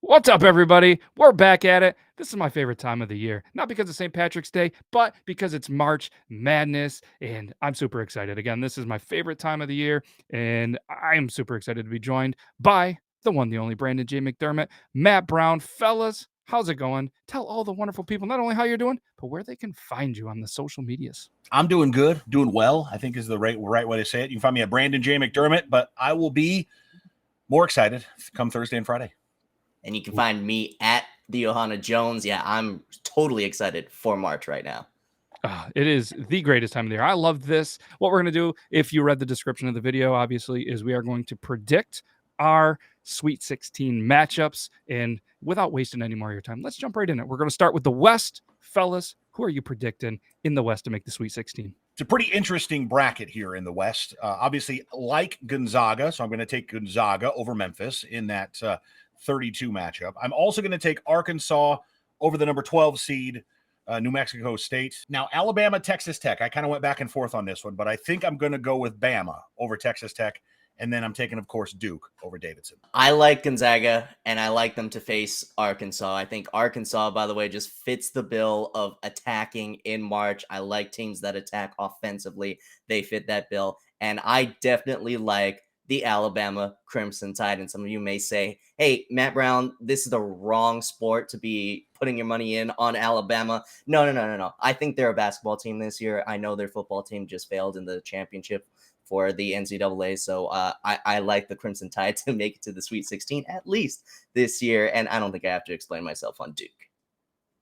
What's up, everybody? We're back at it. This is my favorite time of the year. Not because it's St. Patrick's Day, but because it's March Madness, and I'm super excited. Again, this is my favorite time of the year, and I'm super excited to be joined by the one, the only Brandon J. McDermott, Matt Brown. Fellas, how's it going? Tell all the wonderful people not only how you're doing, but where they can find you on the social medias. I'm doing good, doing well, I think is the right way to say it. You can find me at Brandon J. McDermott, but I will be more excited come Thursday and Friday. And you can find me at the Johanna Jones. Yeah, I'm totally excited for March right now. It is the greatest time of the year. I love this. What we're going to do, if you read the description of the video, obviously, is we are going to predict our Sweet 16 matchups. And without wasting any more of your time, let's jump right in it. We're going to start with the West. Fellas, who are you predicting in the West to make the Sweet 16? It's a pretty interesting bracket here in the West. Obviously, like Gonzaga, so I'm going to take Gonzaga over Memphis in that 32 matchup. I'm also going to take Arkansas over the number 12 seed, New Mexico State. Now, Alabama, Texas Tech. I kind of went back and forth on this one, but I think I'm going to go with Bama over Texas Tech. And then I'm taking, of course, Duke over Davidson. I like Gonzaga, and I like them to face Arkansas. I think Arkansas, by the way, just fits the bill of attacking in March. I like teams that attack offensively. They fit that bill. And I definitely like the Alabama Crimson Tide. And some of you may say, hey, Matt Brown, this is the wrong sport to be putting your money in on Alabama. No. I think they're a basketball team this year. I know their football team just failed in the championship for the NCAA. So I like the Crimson Tide to make it to the Sweet 16 at least this year. And I don't think I have to explain myself on Duke.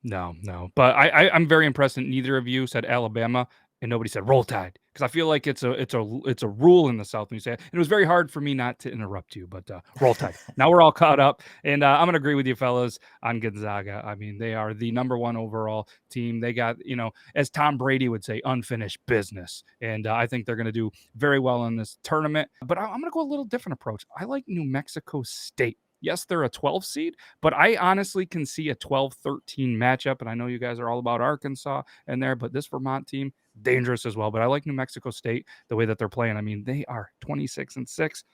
No. But I'm very impressed that neither of you said Alabama and nobody said Roll Tide, because I feel like it's a rule in the South when you say it. And it was very hard for me not to interrupt you, but Roll Tide. Now we're all caught up, and I'm going to agree with you fellas on Gonzaga. I mean, they are the number one overall team. They got, as Tom Brady would say, unfinished business, and I think they're going to do very well in this tournament. But I'm going to go a little different approach. I like New Mexico State. Yes, they're a 12 seed, but I honestly can see a 12-13 matchup, and I know you guys are all about Arkansas and there, but this Vermont team, dangerous as well. But I like New Mexico State the way that they're playing. I mean, they are 26-6.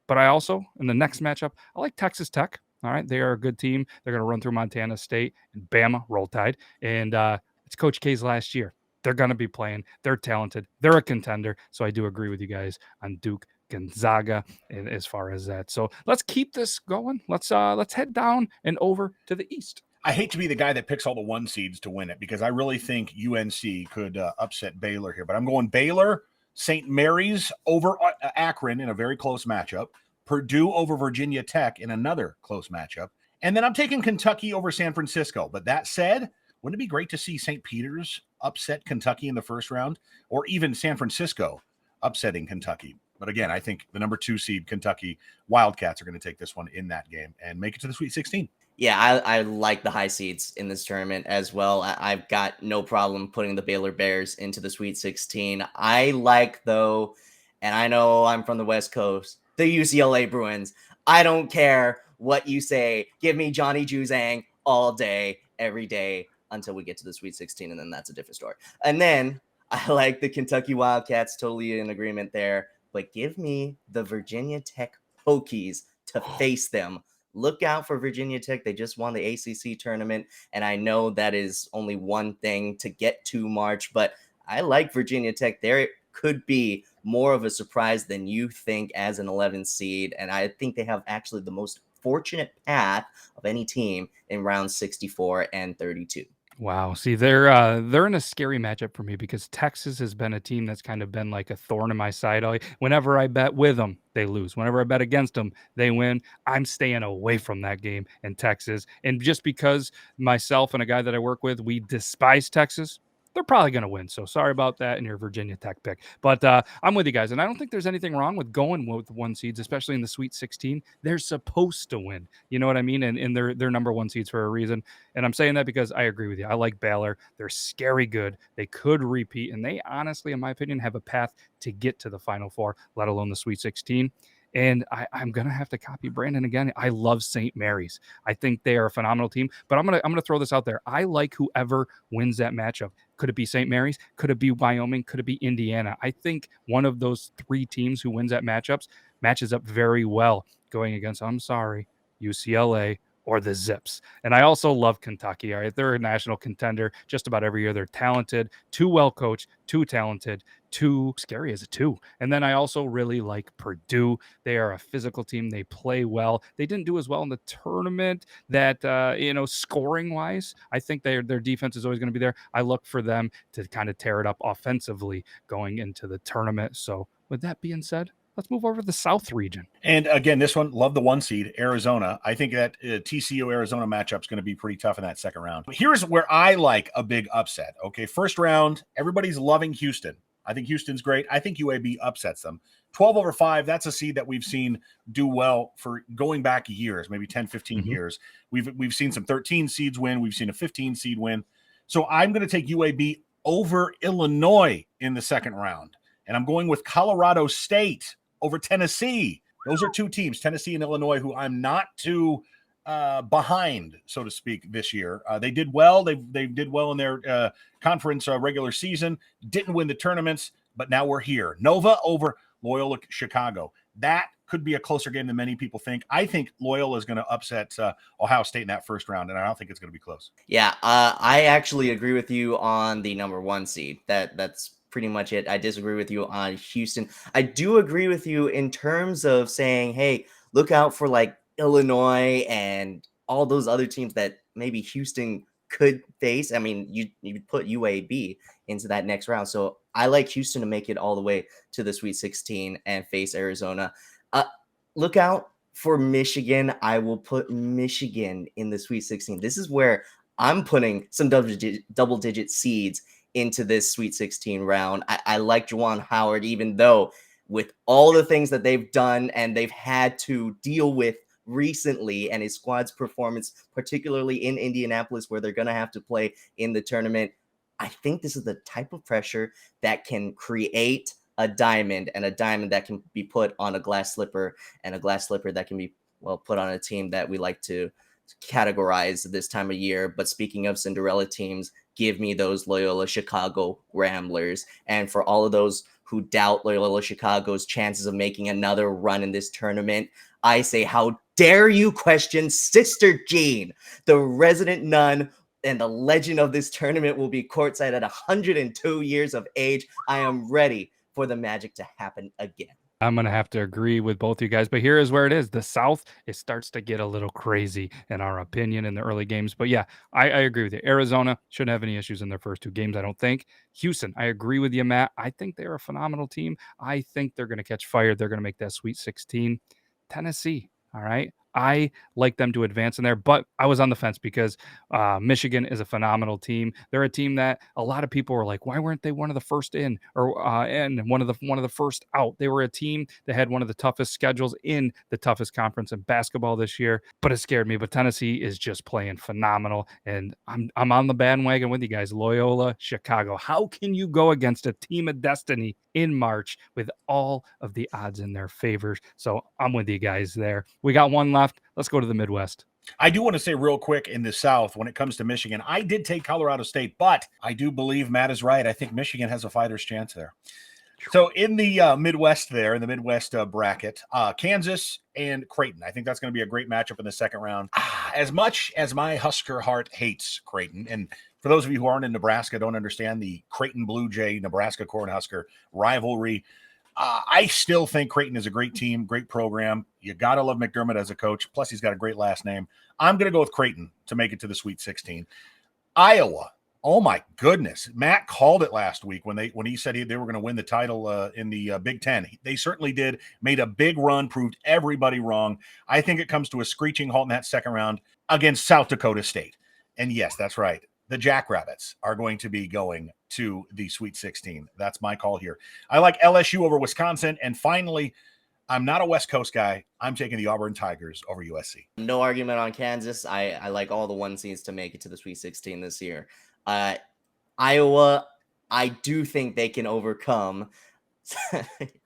But I also, in the next matchup, I like Texas Tech. All right, they are a good team. They're going to run through Montana State and Bama, Roll Tide. And it's Coach K's last year. They're going to be playing. They're talented. They're a contender. So I do agree with you guys on Duke Gonzaga and as far as that. So let's keep this going. Let's head down and over to the East. I hate to be the guy that picks all the one seeds to win it because I really think UNC could upset Baylor here. But I'm going Baylor, St. Mary's over Akron in a very close matchup, Purdue over Virginia Tech in another close matchup, and then I'm taking Kentucky over San Francisco. But that said, wouldn't it be great to see St. Peter's upset Kentucky in the first round, or even San Francisco upsetting Kentucky? But again, I think the number 2 seed Kentucky Wildcats are going to take this one in that game and make it to the Sweet 16. Yeah, I like the high seeds in this tournament as well. I've got no problem putting the Baylor Bears into the Sweet 16. I like, though, and I know I'm from the West Coast, the UCLA Bruins. I don't care what you say. Give me Johnny Juzang all day, every day until we get to the Sweet 16, and then that's a different story. And then I like the Kentucky Wildcats, totally in agreement there. But give me the Virginia Tech Hokies to face them. Look out for Virginia Tech. They just won the ACC tournament, and I know that is only one thing to get to March, but I like Virginia Tech. There could be more of a surprise than you think as an 11 seed, and I think they have actually the most fortunate path of any team in rounds 64 and 32. Wow. See, they're in a scary matchup for me because Texas has been a team that's kind of been like a thorn in my side. Whenever I bet with them, they lose. Whenever I bet against them, they win. I'm staying away from that game in Texas. And just because myself and a guy that I work with, we despise Texas, they're probably going to win. So sorry about that in your Virginia Tech pick. But I'm with you guys. And I don't think there's anything wrong with going with one seeds, especially in the Sweet 16. They're supposed to win. You know what I mean? And they're number 1 seeds for a reason. And I'm saying that because I agree with you. I like Baylor. They're scary good. They could repeat. And they honestly, in my opinion, have a path to get to the Final Four, let alone the Sweet 16. And I'm going to have to copy Brandon again. I love St. Mary's. I think they are a phenomenal team. But I'm going to throw this out there. I like whoever wins that matchup. Could it be St. Mary's? Could it be Wyoming? Could it be Indiana? I think one of those 3 teams who wins that matches up very well going against, I'm sorry, UCLA or the Zips. And I also love Kentucky. All right. They're a national contender just about every year. They're talented, too well coached, too talented, too scary as a two. And then I also really like Purdue. They are a physical team. They play well. They didn't do as well in the tournament that, scoring wise. I think their defense is always going to be there. I look for them to kind of tear it up offensively going into the tournament. So with that being said, let's move over to the South region. And again, this one, love the 1 seed, Arizona. I think that TCU-Arizona matchup is going to be pretty tough in that second round. Here's where I like a big upset. Okay, first round, everybody's loving Houston. I think Houston's great. I think UAB upsets them. 12/5, that's a seed that we've seen do well for going back years, maybe 10, 15 years. We've seen some 13 seeds win. We've seen a 15 seed win. So I'm going to take UAB over Illinois in the second round. And I'm going with Colorado State over Tennessee. Those are two teams, Tennessee and Illinois, who I'm not too behind, so to speak, this year. They did well. They did well in their conference regular season, didn't win the tournaments, but now we're here. Nova over Loyola Chicago. That could be a closer game than many people think. I think Loyola is going to upset Ohio State in that first round, and I don't think it's going to be close. Yeah, I actually agree with you on the number 1 seed. That's pretty much it. I disagree with you on Houston. I do agree with you in terms of saying, hey, look out for like Illinois and all those other teams that maybe Houston could face. I mean, you put UAB into that next round. So I like Houston to make it all the way to the Sweet 16 and face Arizona. Look out for Michigan. I will put Michigan in the Sweet 16. This is where I'm putting some double-digit seeds into this Sweet 16 round. I like Juwan Howard, even though with all the things that they've done and they've had to deal with recently and his squad's performance, particularly in Indianapolis, where they're going to have to play in the tournament, I think this is the type of pressure that can create a diamond, and a diamond that can be put on a glass slipper, and a glass slipper that can be, well, put on a team that we like to categorize this time of year. But speaking of Cinderella teams, give me those Loyola Chicago Ramblers. And for all of those who doubt Loyola Chicago's chances of making another run in this tournament, I say, how dare you question Sister Jean, the resident nun and the legend of this tournament, will be courtside at 102 years of age. I am ready for the magic to happen again. I'm going to have to agree with both you guys, but here is where it is. The South, it starts to get a little crazy in our opinion in the early games. But yeah, I agree with you. Arizona shouldn't have any issues in their first 2 games, I don't think. Houston, I agree with you, Matt. I think they're a phenomenal team. I think they're going to catch fire. They're going to make that Sweet 16. Tennessee, all right? I like them to advance in there, but I was on the fence because Michigan is a phenomenal team. They're a team that a lot of people were like, why weren't they one of the first in, or and one of the first out? They were a team that had one of the toughest schedules in the toughest conference in basketball this year, but it scared me. But Tennessee is just playing phenomenal, and I'm on the bandwagon with you guys. Loyola Chicago. How can you go against a team of destiny in March with all of the odds in their favor? So I'm with you guys there. We got one left. Let's go to the Midwest. I do want to say real quick in the South, when it comes to Michigan, I did take Colorado State, but I do believe Matt is right. I think Michigan has a fighter's chance there. So in the Midwest there, in the Midwest bracket, Kansas and Creighton. I think that's going to be a great matchup in the second round. As much as my Husker heart hates Creighton, and for those of you who aren't in Nebraska, don't understand the Creighton Blue Jay, Nebraska Cornhusker rivalry, I still think Creighton is a great team, great program. You got to love McDermott as a coach. Plus, he's got a great last name. I'm going to go with Creighton to make it to the Sweet 16. Iowa. Oh my goodness. Matt called it last week when he said they were going to win the title in the Big Ten. They certainly did, made a big run, proved everybody wrong. I think it comes to a screeching halt in that second round against South Dakota State. And yes, that's right. The Jackrabbits are going to be going to the Sweet 16. That's my call here. I like LSU over Wisconsin. And finally, I'm not a West Coast guy. I'm taking the Auburn Tigers over USC. No argument on Kansas. I like all the 1 seeds to make it to the Sweet 16 this year. Iowa, I do think they can overcome,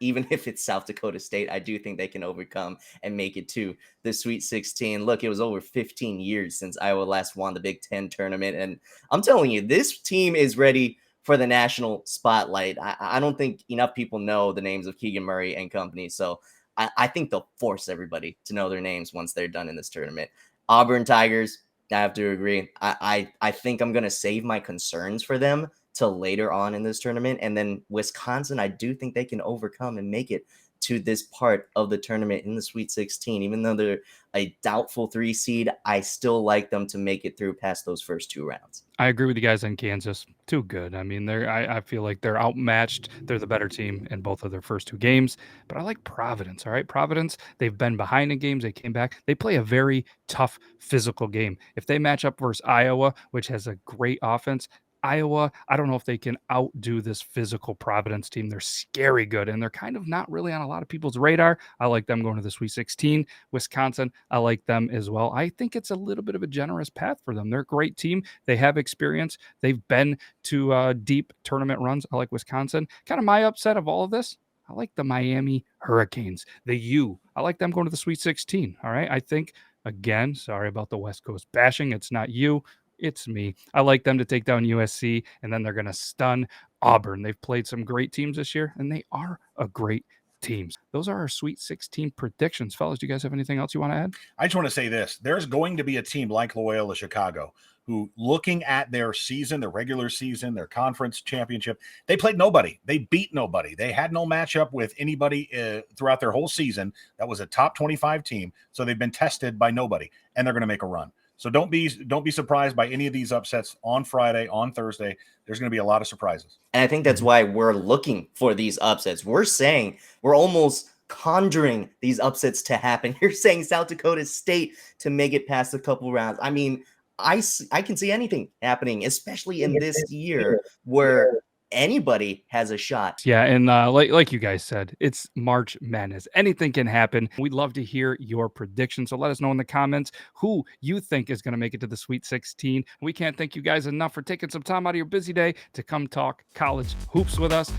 even if it's South Dakota State, I do think they can overcome and make it to the Sweet 16. Look, it was over 15 years since Iowa last won the Big Ten tournament. And I'm telling you, this team is ready for the national spotlight. I don't think enough people know the names of Keegan Murray and company. So I think they'll force everybody to know their names once they're done in this tournament. Auburn Tigers, I have to agree. I think I'm going to save my concerns for them till later on in this tournament. And then Wisconsin, I do think they can overcome and make it to this part of the tournament in the Sweet 16. Even though they're a doubtful 3 seed, I still like them to make it through past those first 2 rounds. I agree with you guys on Kansas. Too good. I mean, I feel like they're outmatched. They're the better team in both of their first 2 games. But I like Providence. All right, Providence. They've been behind in games. They came back. They play a very tough physical game. If they match up versus Iowa, which has a great offense, Iowa, I don't know if they can outdo this physical Providence team. They're scary good, and they're kind of not really on a lot of people's radar. I like them going to the Sweet 16. Wisconsin, I like them as well. I think it's a little bit of a generous path for them. They're a great team. They have experience. They've been to deep tournament runs. I like Wisconsin. Kind of my upset of all of this, I like the Miami Hurricanes, the U. I like them going to the Sweet 16. All right. I think, again, sorry about the West Coast bashing. It's not you. It's me. I like them to take down USC, and then they're going to stun Auburn. They've played some great teams this year, and they are a great teams. Those are our Sweet 16 predictions. Fellas, do you guys have anything else you want to add? I just want to say this. There's going to be a team like Loyola Chicago who, looking at their season, their regular season, their conference championship, they played nobody. They beat nobody. They had no matchup with anybody throughout their whole season. That was a top 25 team. So they've been tested by nobody, and they're going to make a run. So don't be surprised by any of these upsets on Friday, on Thursday. There's going to be a lot of surprises. And I think that's why we're looking for these upsets. We're saying we're almost conjuring these upsets to happen. You're saying South Dakota State to make it past a couple rounds. I mean, I can see anything happening, especially in this year where anybody has a shot. Yeah, and like you guys said, it's March Madness. Anything can happen. We'd love to hear your predictions. So let us know in the comments who you think is going to make it to the Sweet 16. We can't thank you guys enough for taking some time out of your busy day to come talk college hoops with us.